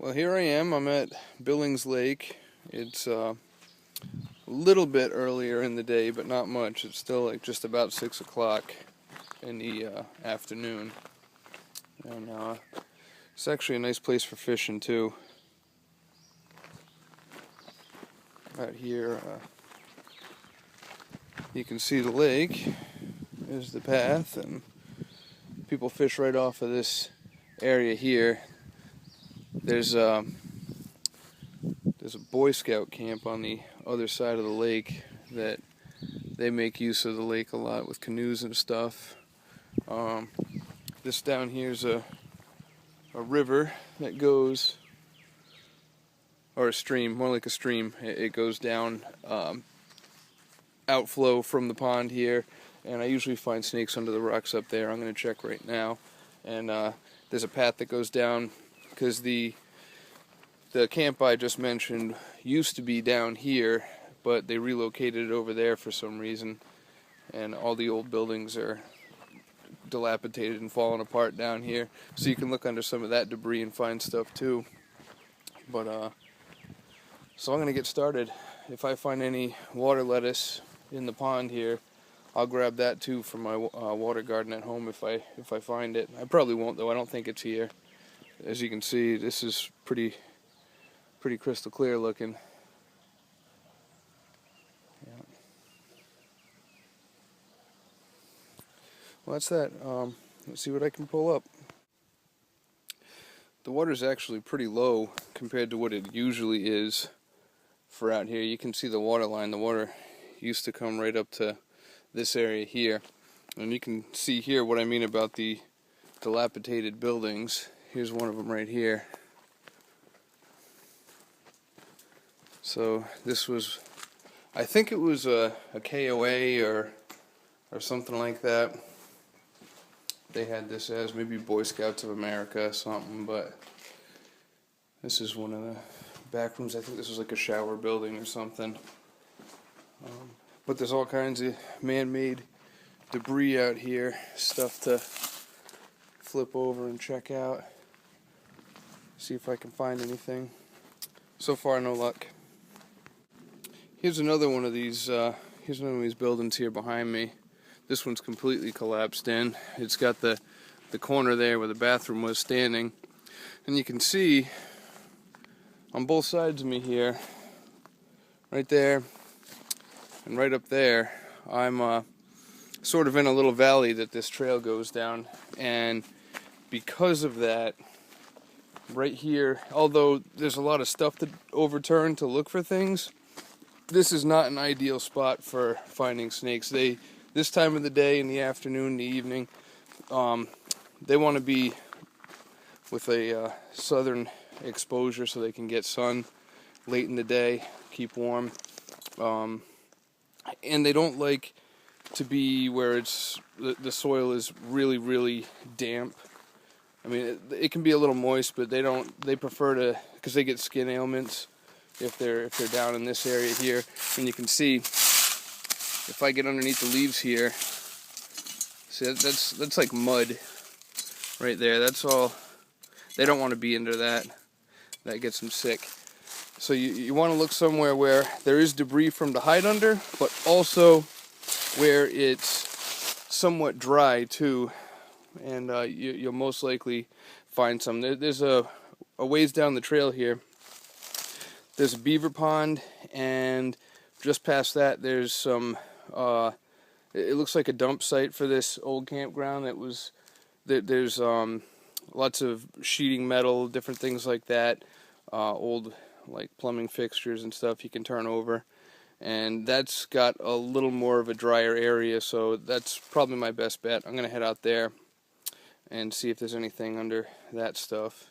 Well, here I am. I'm at Billings Lake. It's a little bit earlier in the day, but not much. It's still like just about 6 o'clock in the afternoon. And it's actually a nice place for fishing, too. Out here, you can see the lake. There's the path, and people fish right off of this area here. There's a Boy Scout camp on the other side of the lake that they make use of the lake a lot with canoes and stuff. This down here is a river that goes, or a stream, more like a stream. It goes down, outflow from the pond here, and I usually find snakes under the rocks up there. I'm going to check right now. And there's a path that goes down, because the camp I just mentioned used to be down here, but they relocated it over there for some reason, and all the old buildings are dilapidated and falling apart down here, so you can look under some of that debris and find stuff too. But so I'm going to get started. If I find any water lettuce in the pond here, I'll grab that too for my water garden at home if I find it. I probably won't, though. I don't think it's here. As you can see, this is pretty crystal clear looking. Yeah. Well, that's that. Let's see what I can pull up. The water's actually pretty low compared to what it usually is for out here. You can see the water line. The water used to come right up to this area here. And you can see here what I mean about the dilapidated buildings. Here's one of them right here. So this was, I think it was a KOA or something like that. They had this as maybe Boy Scouts of America or something, but this is one of the back rooms. I think this was like a shower building or something. But there's all kinds of man-made debris out here, stuff to flip over and check out. See if I can find anything. So far, no luck. Here's another one of these. Here's one of these buildings here behind me. This one's completely collapsed in. It's got the corner there where the bathroom was standing, and you can see on both sides of me here, right there and right up there, I'm sort of in a little valley that this trail goes down, and because of that, right here, although there's a lot of stuff to overturn to look for things, this is not an ideal spot for finding snakes. This time of the day, in the afternoon, the evening, they want to be with a southern exposure so they can get sun late in the day, keep warm, and they don't like to be where it's the soil is really damp. I mean, it can be a little moist, but they prefer to, because they get skin ailments if they're down in this area here. And you can see, if I get underneath the leaves here, see that's like mud right there. That's all. They don't want to be under that. That gets them sick. So you want to look somewhere where there is debris from to hide under, but also where it's somewhat dry too. And you'll most likely find some. There's a ways down the trail here. There's a Beaver Pond, and just past that there's some, it looks like a dump site for this old campground that was, there's lots of sheeting metal, different things like that, old like plumbing fixtures and stuff you can turn over. And that's got a little more of a drier area, so that's probably my best bet. I'm going to head out there and see if there's anything under that stuff.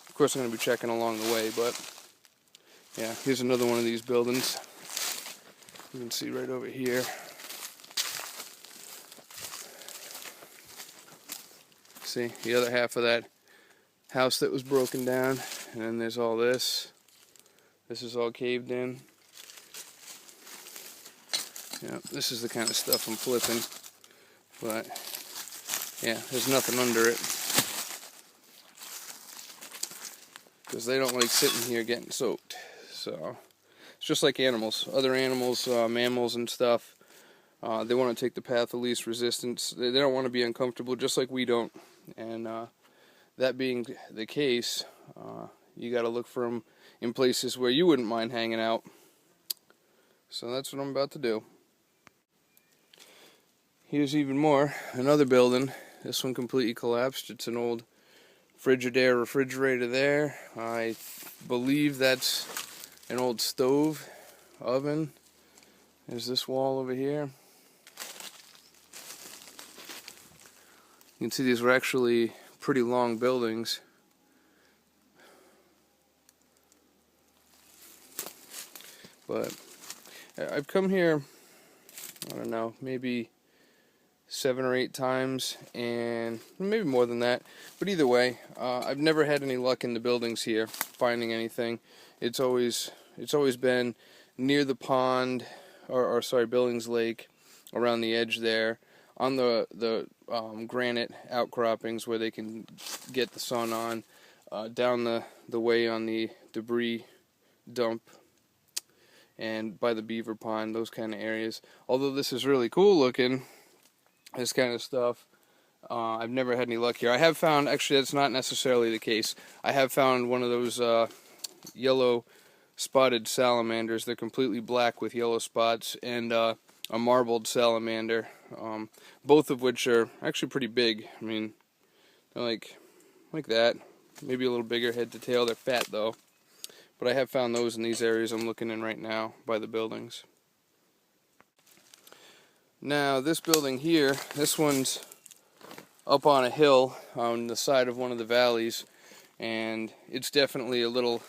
Of course, I'm going to be checking along the way, but yeah, here's another one of these buildings. You can see right over here. See, the other half of that house that was broken down, and then there's all this. This is all caved in. Yeah, this is the kind of stuff I'm flipping, but yeah, there's nothing under it. because they don't like sitting here getting soaked. So it's just like animals, other animals, mammals and stuff. They want to take the path of least resistance. They don't want to be uncomfortable, just like we don't. And that being the case, you got to look for them in places where you wouldn't mind hanging out. So that's what I'm about to do. Here's even more. Another building. This one completely collapsed. It's an old Frigidaire refrigerator there. I believe that's an old stove oven. There's this wall over here. You can see these were actually pretty long buildings. But I've come here, I don't know, maybe 7 or 8 times, and maybe more than that. But either way, I've never had any luck in the buildings here finding anything. It's always been near the pond, or sorry, Billings Lake, around the edge there, on the granite outcroppings where they can get the sun on, down the way on the debris dump, and by the Beaver Pond, those kind of areas. Although this is really cool looking, this kind of stuff, I've never had any luck here. I have found, actually that's not necessarily the case, I have found one of those yellow spotted salamanders. They're completely black with yellow spots, and a marbled salamander, both of which are actually pretty big. I mean, they're like that, maybe a little bigger head to tail. They're fat though. But I have found those in these areas I'm looking in right now by the buildings. Now this building here, this one's up on a hill on the side of one of the valleys, and it's definitely a little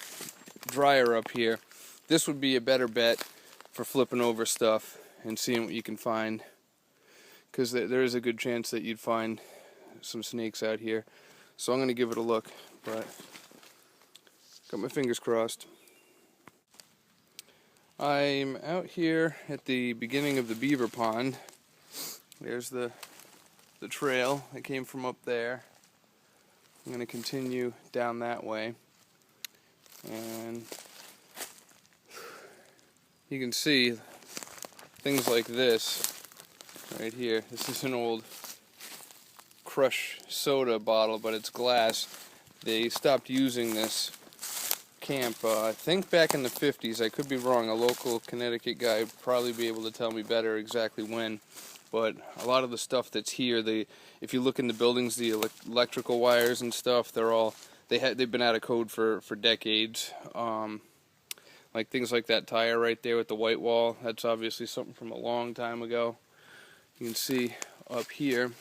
drier up here. This would be a better bet for flipping over stuff and seeing what you can find, because there is a good chance that you'd find some snakes out here. So I'm going to give it a look, but got my fingers crossed. I'm out here at the beginning of the Beaver Pond. There's the trail that came from up there. I'm going to continue down that way, and you can see things like this right here. This is an old Crush soda bottle, but it's glass. They stopped using this camp, I think back in the 50s. I could be wrong. A local Connecticut guy would probably be able to tell me better exactly when. But a lot of the stuff that's here, if you look in the buildings, the electrical wires and stuff, they've been out of code for decades. Like things like that tire right there with the white wall, that's obviously something from a long time ago. You can see up here.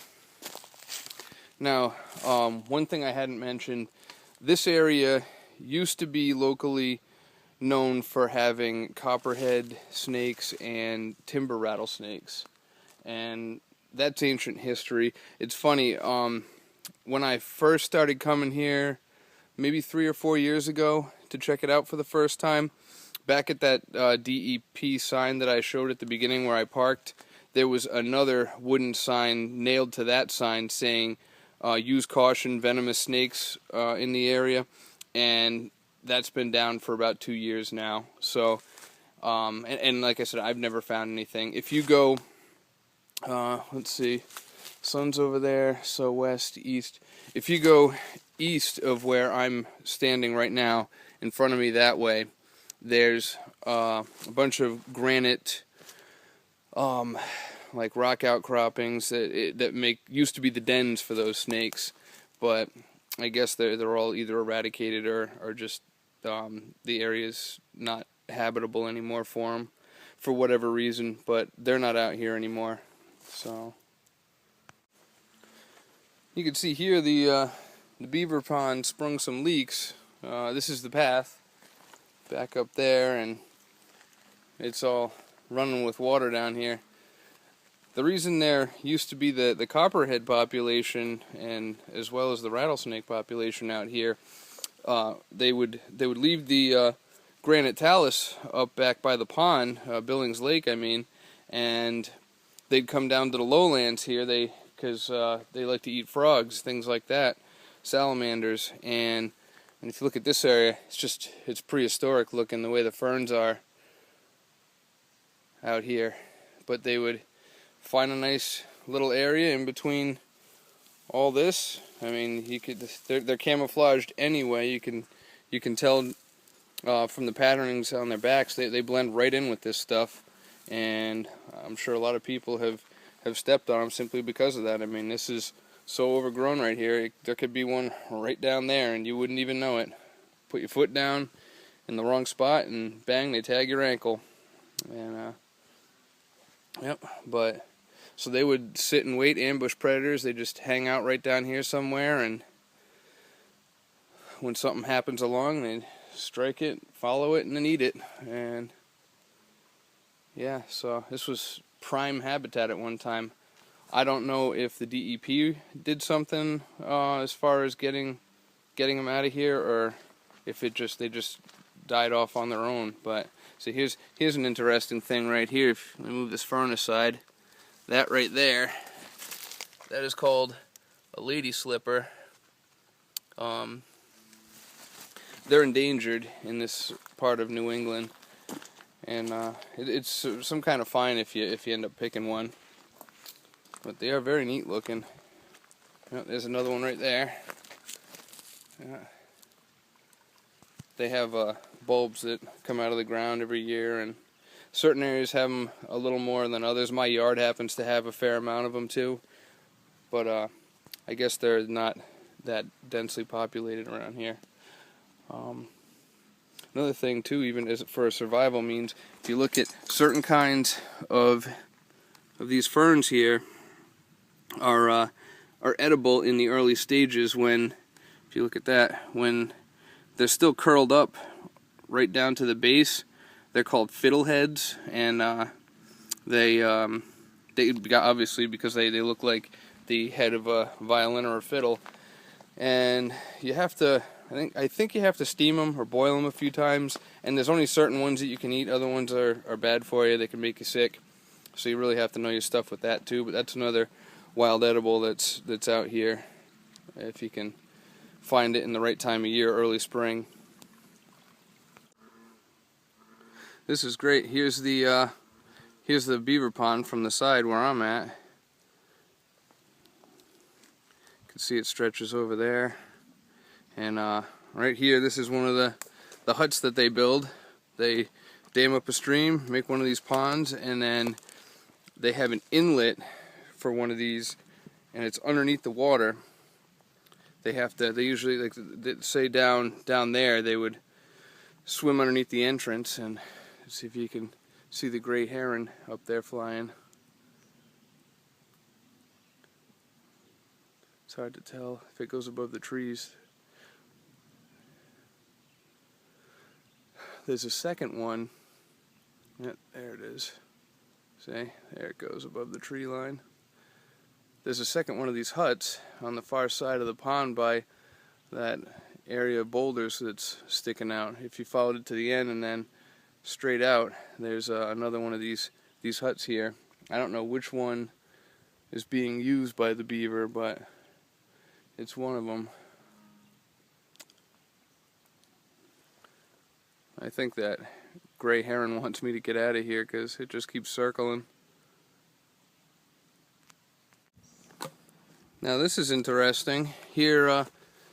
Now, one thing I hadn't mentioned, this area used to be locally known for having copperhead snakes and timber rattlesnakes, and that's ancient history. It's funny, when I first started coming here maybe 3 or 4 years ago to check it out for the first time, back at that DEP sign that I showed at the beginning where I parked, there was another wooden sign nailed to that sign saying use caution, venomous snakes in the area, and that's been down for about 2 years now. So, and like I said, I've never found anything. If you go, let's see, sun's over there, so west, east. If you go east of where I'm standing right now, in front of me that way, there's a bunch of granite, like rock outcroppings that used to be the dens for those snakes, but I guess they're all either eradicated or just the area's not habitable anymore for them for whatever reason, but they're not out here anymore. So you can see here the Beaver Pond sprung some leaks. This is the path back up there, and it's all running with water down here. The reason there used to be the copperhead population, and as well as the rattlesnake population out here, they would leave the granite talus up back by the pond, Billings Lake, I mean, and they'd come down to the lowlands here, because they like to eat frogs, things like that, salamanders, and And if you look at this area, it's prehistoric looking the way the ferns are out here. But they would find a nice little area in between all this. I mean, they're camouflaged anyway. You can tell from the patternings on their backs. They blend right in with this stuff, and I'm sure a lot of people have stepped on them simply because of that. I mean, this is so overgrown right here. There could be one right down there, and you wouldn't even know it. Put your foot down in the wrong spot, and bang, they tag your ankle. And yep. But so they would sit and wait, ambush predators. They just hang out right down here somewhere, and when something happens along, they strike it, follow it, and then eat it. And yeah, so this was prime habitat at one time. I don't know if the DEP did something as far as getting them out of here, or if they just died off on their own. But so here's an interesting thing right here. If we move this fern aside, that right there, that is called a lady slipper. They're endangered in this part of New England, and it's some kind of fine if you end up picking one. But they are very neat looking. Oh, there's another one right there. They have bulbs that come out of the ground every year, and certain areas have them a little more than others. My yard happens to have a fair amount of them too, but I guess they're not that densely populated around here. Another thing too, even as for a survival means, if you look at certain kinds of these ferns here, are edible in the early stages. When, if you look at that, when they're still curled up right down to the base, they're called fiddleheads, and they got, obviously because they look like the head of a violin or a fiddle, and you have to. I think you have to steam them or boil them a few times, and there's only certain ones that you can eat. Other ones are bad for you. They can make you sick. So you really have to know your stuff with that too. But that's another wild edible that's out here, if you can find it in the right time of year, early spring. This is great. Here's the beaver pond from the side where I'm at. You can see it stretches over there. And right here, this is one of the huts that they build. They dam up a stream, make one of these ponds, and then they have an inlet for one of these, and it's underneath the water. They usually, like say down there, they would swim underneath the entrance, and see if you can see the great heron up there flying. It's hard to tell if it goes above the trees. There's a second one. Yep, there it is. See, there it goes above the tree line. There's a second one of these huts on the far side of the pond by that area of boulders that's sticking out. If you followed it to the end and then straight out, there's another one of these huts here. I don't know which one is being used by the beaver, but it's one of them. I think that gray heron wants me to get out of here because it just keeps circling. Now this is interesting. Here,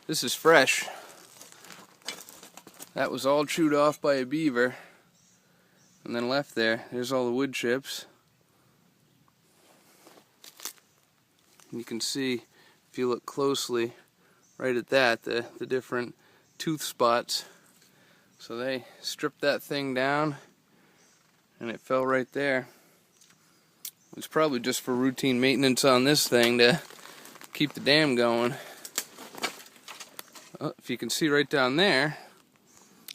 this is fresh. That was all chewed off by a beaver and then left there. There's all the wood chips. And you can see, if you look closely, right at that, the different tooth spots. So they stripped that thing down and it fell right there. It's probably just for routine maintenance on this thing to keep the dam going. Well, if you can see right down there,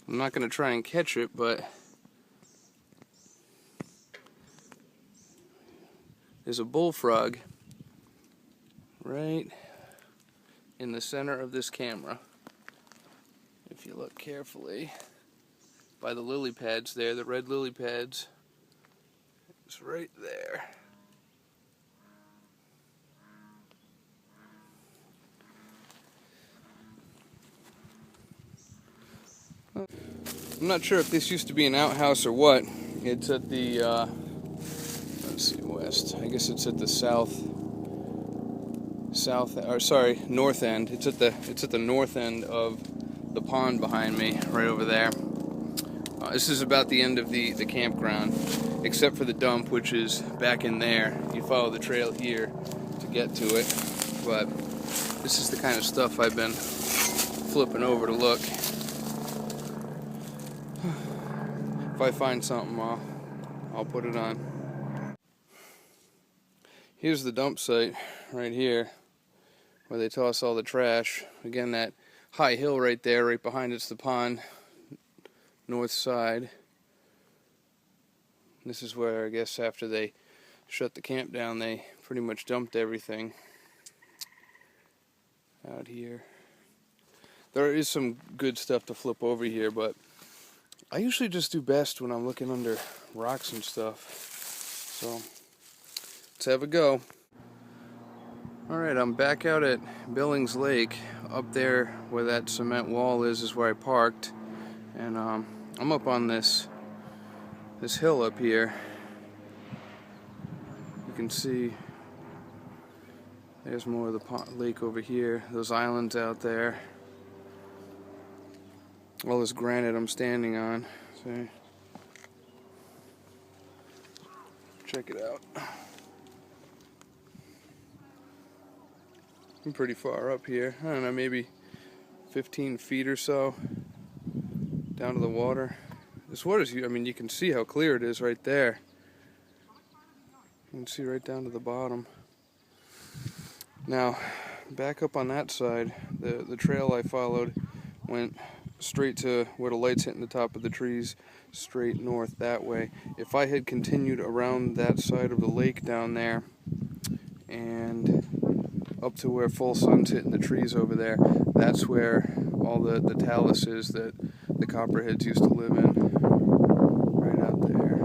I'm not going to try and catch it, but there's a bullfrog right in the center of this camera. If you look carefully by the lily pads there, the red lily pads, it's right there. I'm not sure if this used to be an outhouse or what. It's at the, let's see, west. I guess it's at the north end. It's at the north end of the pond behind me, right over there. This is about the end of the campground, except for the dump, which is back in there. You follow the trail here to get to it, but this is the kind of stuff I've been flipping over to look. If I find something, I'll put it on. Here's the dump site right here, where they toss all the trash. Again, that high hill right there, right behind it's the pond, north side. This is where, I guess, after they shut the camp down, they pretty much dumped everything out here. There is some good stuff to flip over here, but I usually just do best when I'm looking under rocks and stuff. So, let's have a go. Alright, I'm back out at Billings Lake. Up there where that cement wall is where I parked. And I'm up on this hill up here. You can see there's more of the lake over here. Those islands out there. All this granite I'm standing on. See? Check it out. I'm pretty far up here. I don't know, maybe 15 feet or so down to the water. This water's, I mean, you can see how clear it is right there. You can see right down to the bottom. Now, back up on that side, the trail I followed went straight to where the light's hitting the top of the trees, straight north that way. If I had continued around that side of the lake down there and up to where full sun's hitting the trees over there, that's where all the talus is that the copperheads used to live in. Right out there.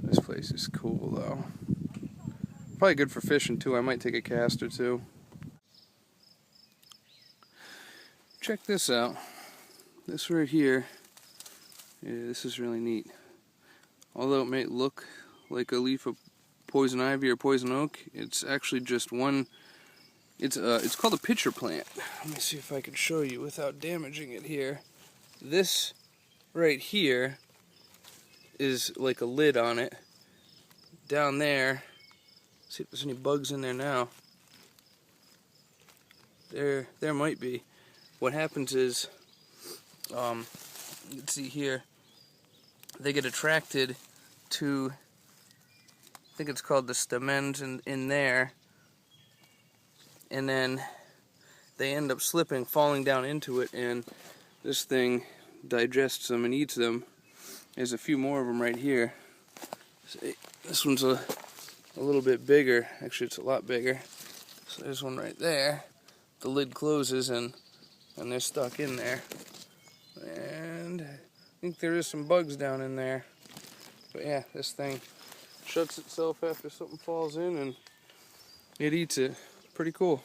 This place is cool though. Probably good for fishing too. I might take a cast or two. Check this out. This right here, yeah, this is really neat. Although it may look like a leaf of poison ivy or poison oak, it's actually just one. It's called a pitcher plant. Let me see if I can show you without damaging it here. This right here is like a lid on it. Down there, see if there's any bugs in there now. There might be. What happens is, let's see here, they get attracted to, I think it's called the stamens in there, and then they end up slipping, falling down into it, and this thing digests them and eats them. There's a few more of them right here. See, this one's a little bit bigger. Actually, it's a lot bigger. So there's one right there. The lid closes and they're stuck in there. And I think there is some bugs down in there. But yeah, this thing shuts itself after something falls in and it eats it. Pretty cool.